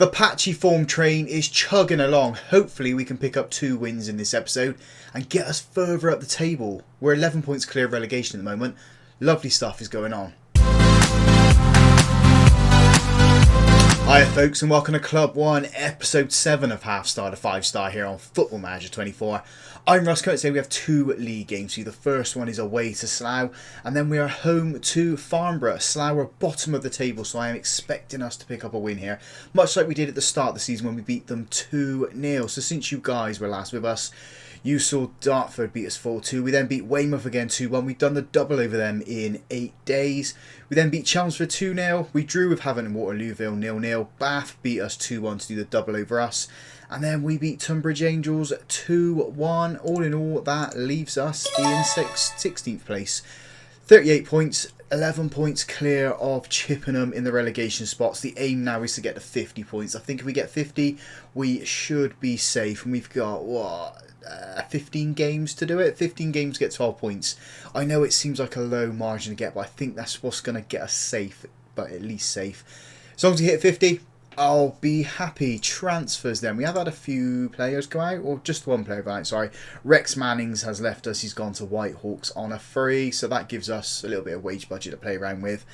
The patchy form train is chugging along. Hopefully we can pick up 2 wins in this episode and get us further up the table. We're 11 points clear of relegation at the moment. Lovely stuff is going on. Hiya folks, and welcome to Club 1, Episode 7 of Half Star to 5 Star here on Football Manager 24. I'm Russ. Today we have 2 league games. The first one is away to Slough, and then we are home to Farnborough. Slough are bottom of the table, so I am expecting us to pick up a win here, much like we did at the start of the season when we beat them 2-0. So since you guys were last with us, you saw Dartford beat us 4-2. We then beat Weymouth again 2-1. We've done the double over them in 8 days. We then beat Chelmsford 2-0. We drew with Havant and Waterlooville 0-0. Bath beat us 2-1 to do the double over us. And then we beat Tunbridge Angels 2-1. All in all, that leaves us in 16th place. 38 points. 11 points clear of Chippenham in the relegation spots. The aim now is to get to 50 points. I think if we get 50, we should be safe. And we've got, 15 games to do it. 15 games to get 12 points. I know it seems like a low margin to get, but I think that's what's going to get us safe, but at least safe. As long as we hit 50, I'll be happy. Transfers then. We have had a few players go out, or just one player go out, sorry. Rex Mannings has left us. He's gone to Whitehawks on a free, so that gives us a little bit of wage budget to play around with.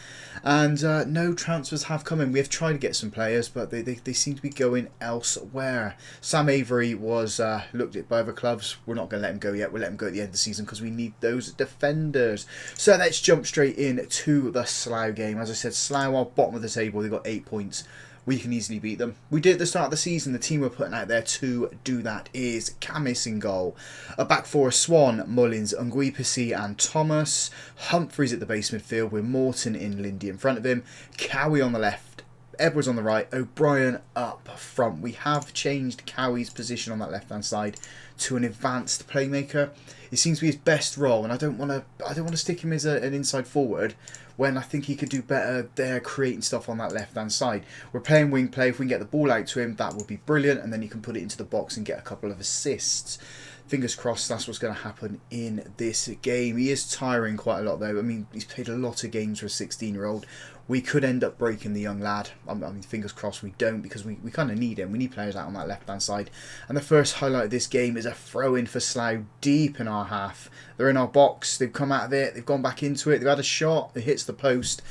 And no transfers have come in. We have tried to get some players, but they seem to be going elsewhere. Sam Avery was looked at by other clubs. We're not going to let him go yet. We'll let him go at the end of the season because we need those defenders. So let's jump straight into the Slough game. As I said, Slough are bottom of the table. They've got 8 points. We can easily beat them. We did at the start of the season. The team we're putting out there to do that is Camis in goal. A back four, Swan, Mullins, Nguipisi and Thomas. Humphreys at the base midfield with Morton in Lindy in front of him. Cowie on the left. Edwards on the right. O'Brien up front. We have changed Cowie's position on that left-hand side to an advanced playmaker. It seems to be his best role, and I don't want to stick him as an inside forward when I think he could do better there creating stuff on that left-hand side. We're playing wing play. If we can get the ball out to him, that would be brilliant, and then he can put it into the box and get a couple of assists. Fingers crossed that's what's going to happen in this game. He is tiring quite a lot, though. I mean, he's played a lot of games for a 16-year-old. We could end up breaking the young lad. I mean, fingers crossed we don't, because we kind of need him. We need players out on that left-hand side. And the first highlight of this game is a throw-in for Slough deep in our half. They're in our box. They've come out of it. They've gone back into it. They've had a shot. It hits the post.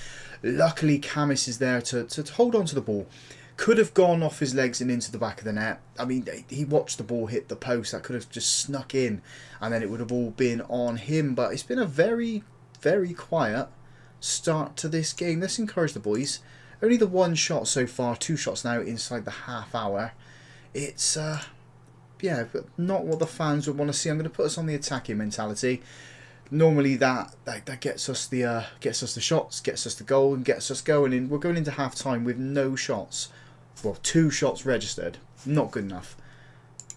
Luckily, Camis is there to hold on to the ball. Could have gone off his legs and into the back of the net. I mean, he watched the ball hit the post. That could have just snuck in, and then it would have all been on him. But it's been a very, very quiet start to this game. Let's encourage the boys. Only the 1 shot so far, 2 shots now inside the half hour. It's yeah, but not what the fans would want to see. I'm going to put us on the attacking mentality. Normally that gets us the shots, gets us the goal, and gets us going. And we're going into half time with no shots. Well, 2 shots registered. Not good enough.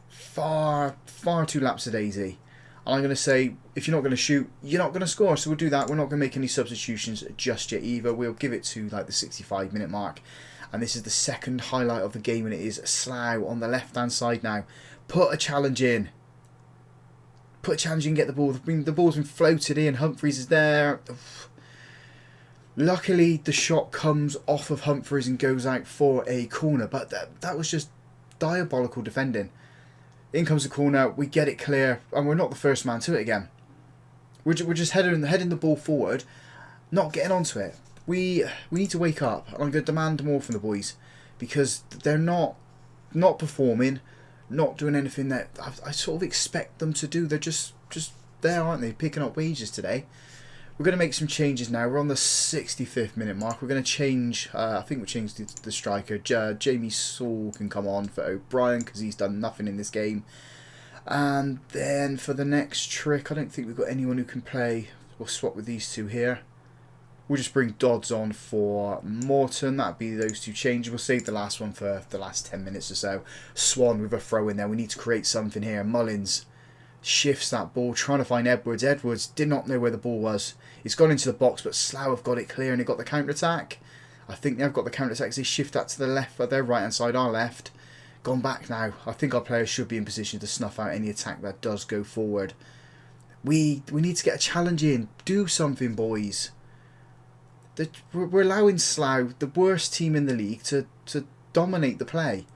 Far too lapsadaisy. And I'm going to say, if you're not going to shoot, you're not going to score. So we'll do that. We're not going to make any substitutions just yet either. We'll give it to like the 65-minute mark. And this is the second highlight of the game, and it is Slough on the left-hand side now. Put a challenge in. Put a challenge in, get the ball. The ball's been floated in. Humphreys is there. Luckily, the shot comes off of Humphreys and goes out for a corner. But that was just diabolical defending. In comes the corner, we get it clear, and we're not the first man to it again. We're just heading the ball forward, not getting onto it. We need to wake up, and I'm going to demand more from the boys, because they're not performing, not doing anything that I sort of expect them to do. They're just there, aren't they, picking up wages today. We're going to make some changes now. We're on the 65th minute mark. We're going to change, I think we'll change the striker. Jamie Saul can come on for O'Brien because he's done nothing in this game. And then for the next trick, I don't think we've got anyone who can play. We'll swap with these 2 here. We'll just bring Dodds on for Morton. That'll be those 2 changes. We'll save the last one for the last 10 minutes or so. Swan with a throw in there. We need to create something here. Mullins shifts that ball, trying to find Edwards. Edwards did not know where the ball was. It's gone into the box, but Slough have got it clear and they've got the counter-attack. I think they've got the counter-attack as they shift that to the left, but their right-hand side, our left. Gone back now. I think our players should be in position to snuff out any attack that does go forward. We need to get a challenge in. Do something, boys. We're allowing Slough, the worst team in the league, to dominate the play.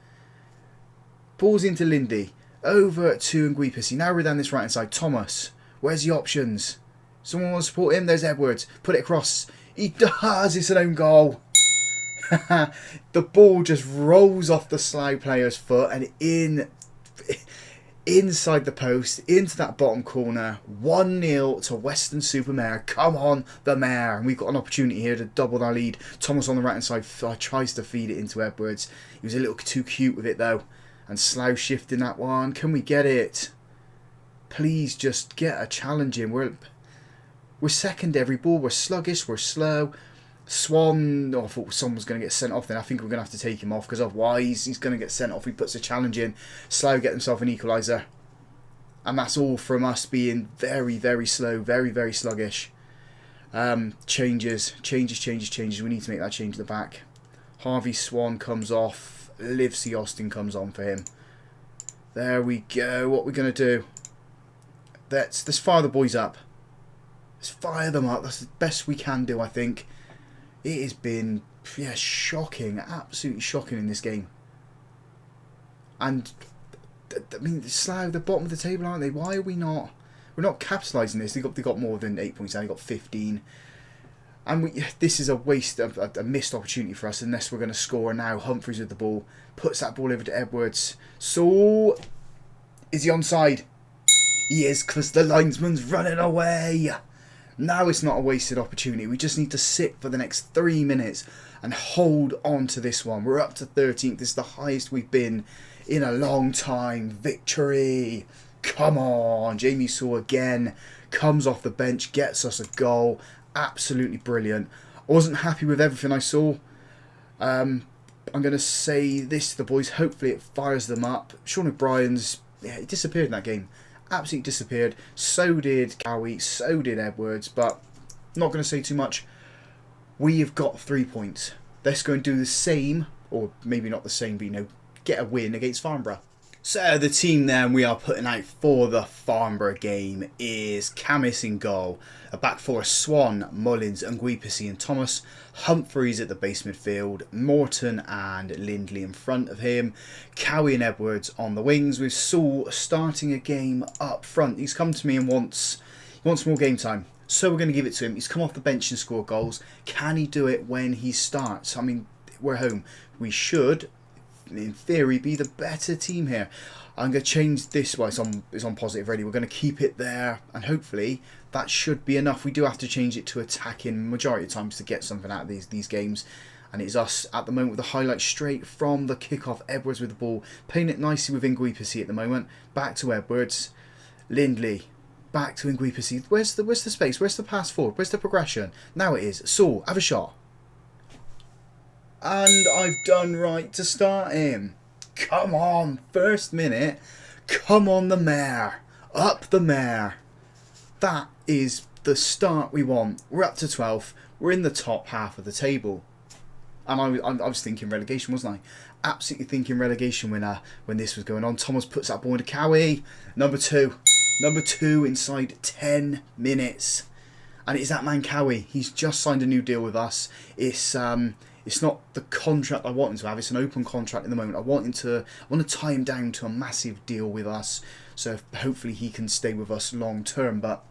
Balls into Lindy. Over to Nguipisi. Now we're down this right hand side. Thomas. Where's the options? Someone want to support him? There's Edwards. Put it across. He does. It's an own goal. The ball just rolls off the Slough player's foot and inside the post, into that bottom corner. 1-0 to Weston Super Mare. Come on, the Mare. And we've got an opportunity here to double our lead. Thomas on the right hand side tries to feed it into Edwards. He was a little too cute with it though. And Slough shifting that one. Can we get it? Please just get a challenge in. We're second every ball. We're sluggish. We're slow. Swan, I thought someone was going to get sent off then. I think we're going to have to take him off because otherwise he's going to get sent off. He puts a challenge in. Slough get himself an equaliser. And that's all from us being very, very slow. Very, very sluggish. Changes. We need to make that change at the back. Harvey Swan comes off. Liv C. Austin comes on for him. There we go. What we're going to do. Let's fire the boys up. Let's fire them up. That's the best we can do, I think. It has been, yeah, shocking. Absolutely shocking in this game. And, I mean, Slough, the bottom of the table, aren't they? Why are we not... We're not capitalising this. They got more than 8 points now. They got 15. And this is a waste of a missed opportunity for us unless we're going to score now. Humphreys with the ball. Puts that ball over to Edwards. So, is he onside? He is, because the linesman's running away. Now it's not a wasted opportunity. We just need to sit for the next 3 minutes and hold on to this one. We're up to 13th. This is the highest we've been in a long time. Victory. Come on. Jamie Saw again. Comes off the bench. Gets us a goal. Absolutely brilliant. I wasn't happy with everything I saw. I'm going to say this to the boys. Hopefully it fires them up. Sean O'Brien's... Yeah, he disappeared in that game. Absolutely disappeared. So did Cowie. So did Edwards. But not going to say too much. We have got 3 points. Let's go and do the same. Or maybe not the same, but, you know, get a win against Farnborough. So the team then we are putting out for the Farnborough game is Camis in goal. A back four, Swan, Mullins, Nguipisi and Thomas. Humphreys at the base midfield. Morton and Lindley in front of him. Cowie and Edwards on the wings with Saul starting a game up front. He's come to me and wants more game time. So we're going to give it to him. He's come off the bench and scored goals. Can he do it when he starts? I mean, we're home. We should, in theory, be the better team here. I'm going to change this. Well, it's on positive already. We're going to keep it there, and hopefully that should be enough. We do have to change it to attacking majority of times to get something out of these games. And it's us at the moment with the highlight straight from the kickoff. Edwards with the ball, playing it nicely with Nguipisi at the moment. Back to Edwards, Lindley, back to Nguipisi. Where's the space? Where's the pass forward? Where's the progression? Now it is. Saul, have a shot. And I've done right to start him. Come on, first minute. Come on, the Mare. Up the Mare. That is the start we want. We're up to 12th. We're in the top half of the table. And I was thinking relegation, wasn't I? Absolutely thinking relegation when this was going on. Thomas puts that ball into Cowie. Number two inside 10 minutes. And it's that man Cowie. He's just signed a new deal with us. It's not the contract I want him to have. It's an open contract at the moment. I want to tie him down to a massive deal with us. So hopefully he can stay with us long term. But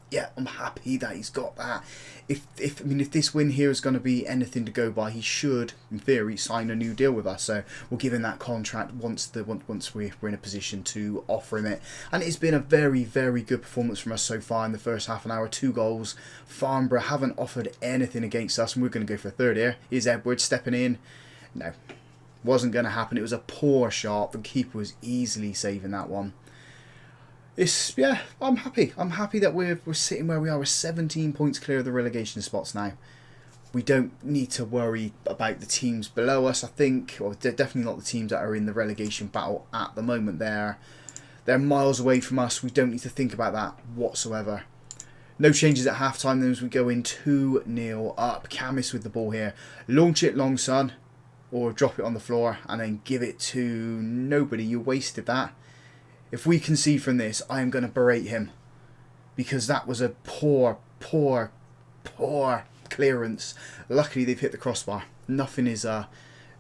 yeah, I'm happy that he's got that. If this win here is going to be anything to go by, he should, in theory, sign a new deal with us. So we'll give him that contract once we're in a position to offer him it. And it's been a very, very good performance from us so far in the first half an hour. 2 goals. Farnborough haven't offered anything against us, and we're going to go for a third here. Here's Edwards stepping in. No, wasn't going to happen. It was a poor shot. The keeper was easily saving that one. I'm happy. I'm happy that we're sitting where we are. We're 17 points clear of the relegation spots now. We don't need to worry about the teams below us, I think. Or they're definitely not the teams that are in the relegation battle at the moment. They're miles away from us. We don't need to think about that whatsoever. No changes at half-time then as we go in 2-0 up. Camis with the ball here. Launch it long, son. Or drop it on the floor and then give it to nobody. You wasted that. If we concede from this, I am going to berate him. Because that was a poor clearance. Luckily, they've hit the crossbar. Nothing is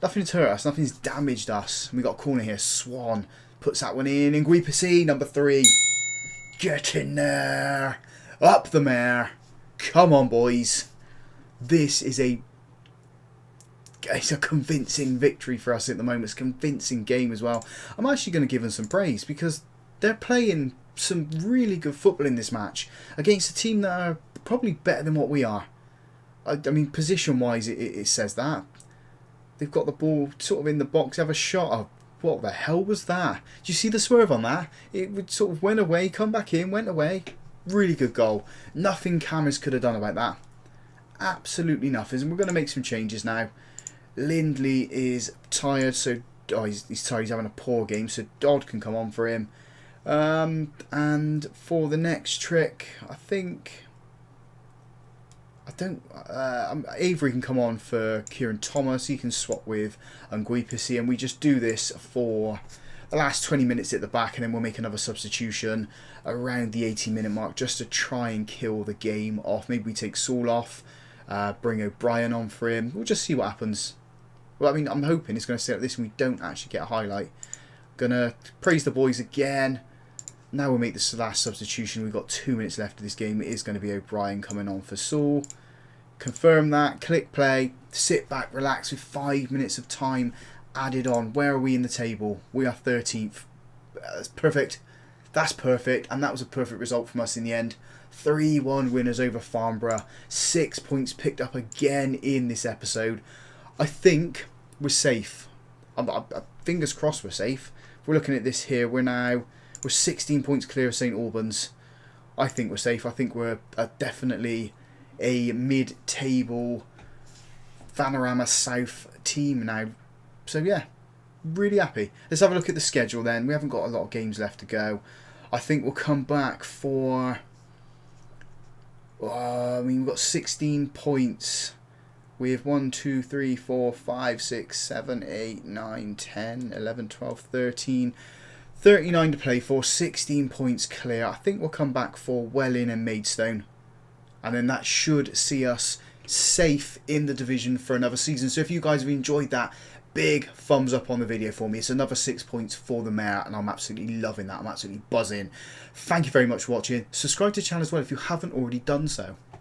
Nothing's hurt us, nothing's damaged us. We got a corner here. Swan puts that one in. Nguipasi, number 3. Get in there. Up the Mare. Come on, boys. This is it's a convincing victory for us at the moment. It's a convincing game as well. I'm actually going to give them some praise because they're playing some really good football in this match against a team that are probably better than what we are. I mean, position-wise, it says that. They've got the ball sort of in the box, have a shot of, what the hell was that? Did you see the swerve on that? It would sort of went away, come back in, went away. Really good goal. Nothing cameras could have done about that. Absolutely nothing. And we're going to make some changes now. Lindley is tired, so he's tired. He's having a poor game, so Dodd can come on for him. And for the next trick, Avery can come on for Kieran Thomas. He can swap with Nguipasi, and we just do this for the last 20 minutes at the back, and then we'll make another substitution around the 80-minute mark just to try and kill the game off. Maybe we take Saul off, bring O'Brien on for him. We'll just see what happens. Well, I mean, I'm hoping it's going to stay like this and we don't actually get a highlight. Gonna praise the boys again. Now we'll make this last substitution. We've got 2 minutes left of this game. It is going to be O'Brien coming on for Saul. Confirm that, click play, sit back, relax with 5 minutes of time added on. Where are we in the table? We are 13th. That's perfect. That's perfect. And that was a perfect result from us in the end. 3-1 winners over Farnborough. 6 points picked up again in this episode. I think we're safe. Fingers crossed we're safe. If we're looking at this here, we're 16 points clear of St Albans. I think we're safe. I think we're definitely a mid-table Vanarama South team now. So yeah, really happy. Let's have a look at the schedule then. We haven't got a lot of games left to go. I think we'll come back for... we've got 16 points. We have 1, 2, 3, 4, 5, 6, 7, 8, 9, 10, 11, 12, 13... 39 to play for, 16 points clear. I think we'll come back for Welling and Maidstone. And then that should see us safe in the division for another season. So if you guys have enjoyed that, big thumbs up on the video for me. It's another 6 points for the Mare, and I'm absolutely loving that. I'm absolutely buzzing. Thank you very much for watching. Subscribe to the channel as well if you haven't already done so.